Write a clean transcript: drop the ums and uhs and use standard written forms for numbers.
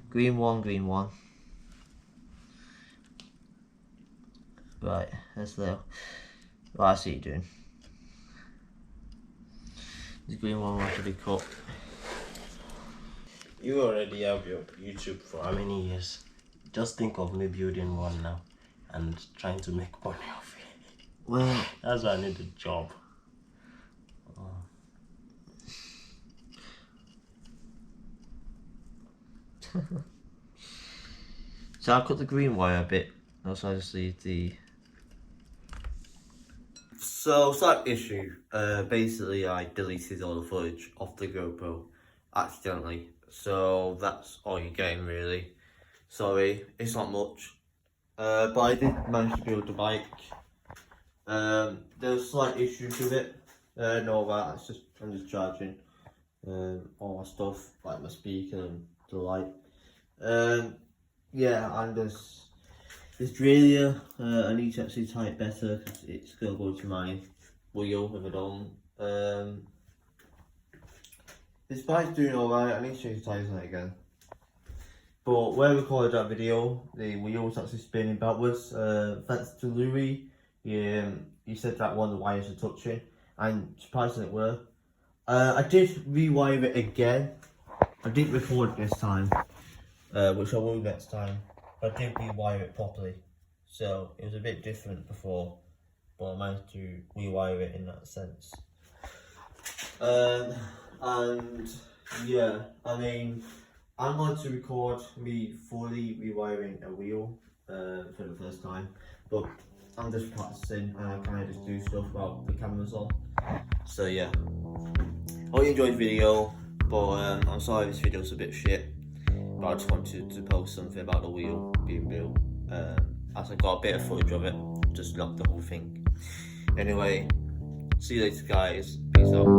Green one, green one. Right, that's there. Right, I see what you're doing. The green one will have to be cut. You already have your YouTube for how many years? Just think of me building one now and trying to make money off it. Well, that's why I need a job. So I'll cut the green wire a bit. Also, I just leave the. So, slight issue. Basically, I deleted all the footage off the GoPro accidentally. So that's all you're getting, really. Sorry, it's not much. But I did manage to build the bike. There's slight issues with it. No, that I'm just charging all my stuff, like my speaker and the light. Yeah, and there's derailleur. I need to actually tie it better because it's going to go to my wheel if I don't. This bike's doing alright. I need to change the tyres on it again. But when I recorded that video, the wheel was actually spinning backwards. Thanks to Louis, he said that one of the wires are touching, and surprisingly it were. I did rewire it again. I didn't record it this time, which I will next time. But I did rewire it properly, so it was a bit different before, but I managed to rewire it in that sense. And yeah, I mean, I'm going to record me fully rewiring a wheel for the first time, but I'm just practicing and I kind of just do stuff while the camera's on. So yeah, hope you enjoyed the video, but I'm sorry this video's a bit shit, but I just wanted to post something about the wheel being built, as I got a bit of footage of it, just not the whole thing. Anyway, see you later guys, peace out.